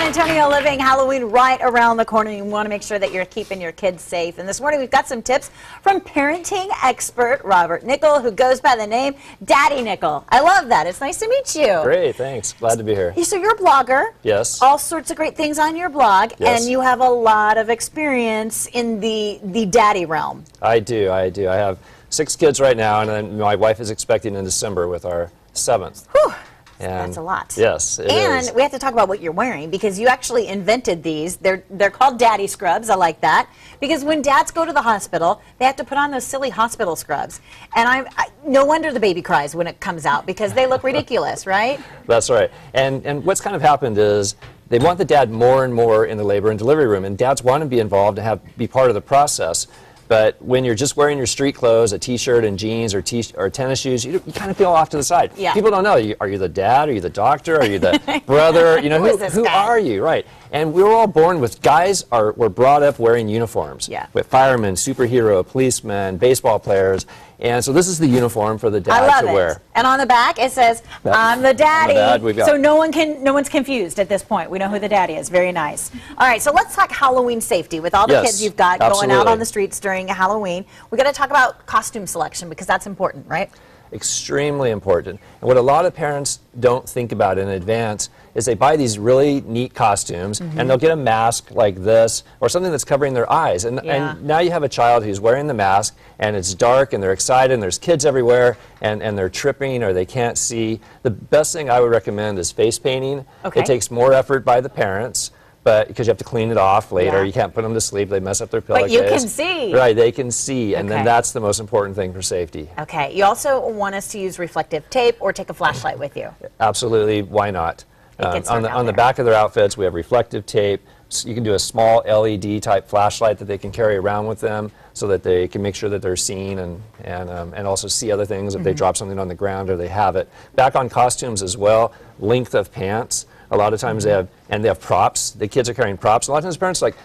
San Antonio living, Halloween right around the corner. You want to make sure that you're keeping your kids safe. And this morning we've got some tips from parenting expert Robert Nickell, who goes by the name Daddy Nickell. I love that. It's nice to meet you. Great, thanks. Glad to be here. So you're a blogger. Yes. All sorts of great things on your blog. Yes. And you have a lot of experience in the daddy realm. I do. I have 6 kids right now, and then my wife is expecting in December with our 7th. Whew. And that's a lot. Yes, it is. And we have to talk about what you're wearing, because you actually invented these. They're called daddy scrubs. I like that. Because when dads go to the hospital, they have to put on those silly hospital scrubs. And no wonder the baby cries when it comes out, because they look ridiculous, right? That's right. And what's kind of happened is they want the dad more and more in the labor and delivery room, and dads want to be involved and be part of the process. But when you're just wearing your street clothes, a T-shirt and jeans or tennis shoes, you kind of feel off to the side. Yeah. People don't know. Are you the dad? Are you the doctor? Are you the brother? You know, who are you? Right. And we were all born with, were brought up wearing uniforms. Yeah. With firemen, superhero, policemen, baseball players. And so this is the uniform for the dad to wear. And on the back it says, I'm the daddy. So no one's confused at this point. We know who the daddy is. Very nice. All right, so let's talk Halloween safety. With all the kids you've got going out on the streets during Halloween, we got to talk about costume selection, because that's important, right? Extremely important. And what a lot of parents don't think about in advance is they buy these really neat costumes, and they'll get a mask like this or something that's covering their eyes. And now you have a child who's wearing the mask, and it's dark, and they're excited, and there's kids everywhere, and they're tripping or they can't see. The best thing I would recommend is face painting. Okay. It takes more effort by the parents, but because you have to clean it off later. You can't put them to sleep. They mess up their pillowcase. But you can see. Right, they can see, and then that's the most important thing for safety. Okay. You also want us to use reflective tape or take a flashlight with you. Absolutely. Why not? On the back of their outfits, we have reflective tape. So you can do a small LED type flashlight that they can carry around with them, so that they can make sure that they're seen and also see other things if they drop something on the ground or they have it. Back on costumes as well, length of pants. A lot of times they have props. The kids are carrying props. A lot of times parents are like,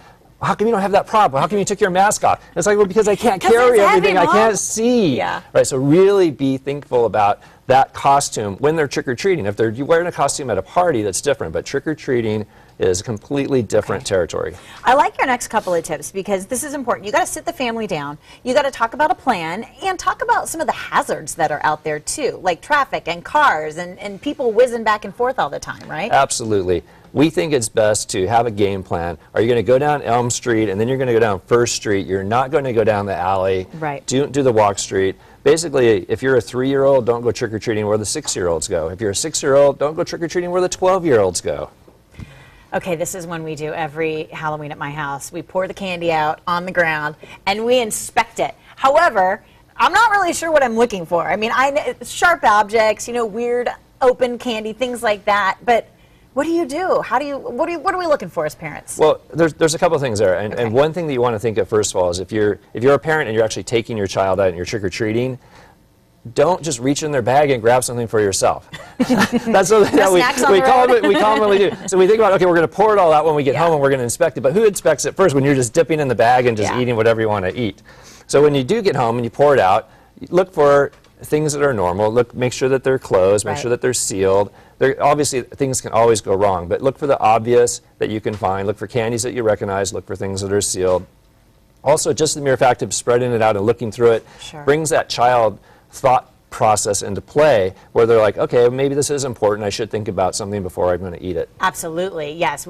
how come you don't have that prop? How come you took your mask off? And it's like, well, because I can't carry everything. I can't see. Yeah. Right. So really be thankful about that costume when they're trick-or-treating. If they're wearing a costume at a party, that's different. But trick-or-treating is completely different territory. I like your next couple of tips, because this is important. You got to sit the family down. You got to talk about a plan and talk about some of the hazards that are out there too, like traffic and cars and people whizzing back and forth all the time, right? Absolutely. We think it's best to have a game plan. Are you going to go down Elm Street and then you're going to go down First Street? You're not going to go down the alley. Right. Do the walk street. Basically, if you're a 3-year-old, don't go trick-or-treating where the 6-year-olds go. If you're a 6-year-old, don't go trick-or-treating where the 12-year-olds go. Okay, this is when we do every Halloween at my house. We pour the candy out on the ground and we inspect it. However, I'm not really sure what I'm looking for. I mean, sharp objects, weird open candy, things like that. But what do you do? What are we looking for as parents? Well, there's a couple of things there. And one thing that you want to think of first of all is if you're a parent and you're actually taking your child out and you're trick-or-treating, don't just reach in their bag and grab something for yourself. That's something that we commonly do. So we think about, okay, we're going to pour it all out when we get home and we're going to inspect it. But who inspects it first when you're just dipping in the bag and just eating whatever you want to eat? So when you do get home and you pour it out, look for things that are normal. Make sure that they're closed. Make sure that they're sealed. Obviously, things can always go wrong, but look for the obvious that you can find. Look for candies that you recognize. Look for things that are sealed. Also, just the mere fact of spreading it out and looking through it brings that child thought process into play, where they're like, okay, maybe this is important. I should think about something before I'm going to eat it. Absolutely, yes.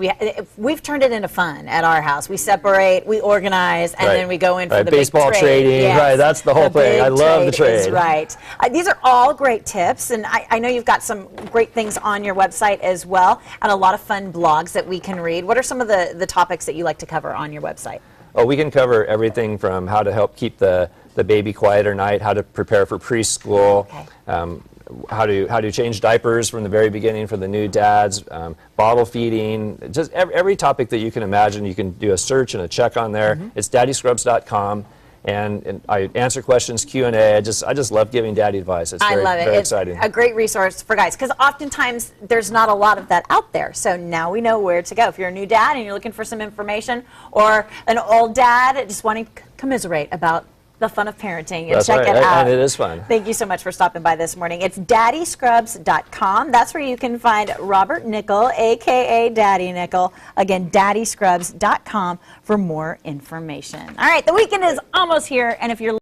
We've turned it into fun at our house. We separate, we organize, and then we go in for the baseball big trade. trading. Yes. Right, that's the whole thing. I love the trade. Right. These are all great tips, and I know you've got some great things on your website as well, and a lot of fun blogs that we can read. What are some of the topics that you like to cover on your website? Oh, we can cover everything from how to help keep the baby quiet at night, how to prepare for preschool, how to change diapers from the very beginning for the new dads, bottle feeding, just every topic that you can imagine. You can do a search and a check on there. It's daddyscrubs.com. And I answer questions, Q&A. I just love giving daddy advice. It's very exciting. It's a great resource for guys, because oftentimes there's not a lot of that out there. So now we know where to go. If you're a new dad and you're looking for some information, or an old dad just wanting to commiserate about The fun of parenting, and That's check right, it out. and it is fun. Thank you so much for stopping by this morning. It's daddyscrubs.com. That's where you can find Robert Nickell, a.k.a. Daddy Nickell. Again, daddyscrubs.com for more information. All right, the weekend is almost here, and if you're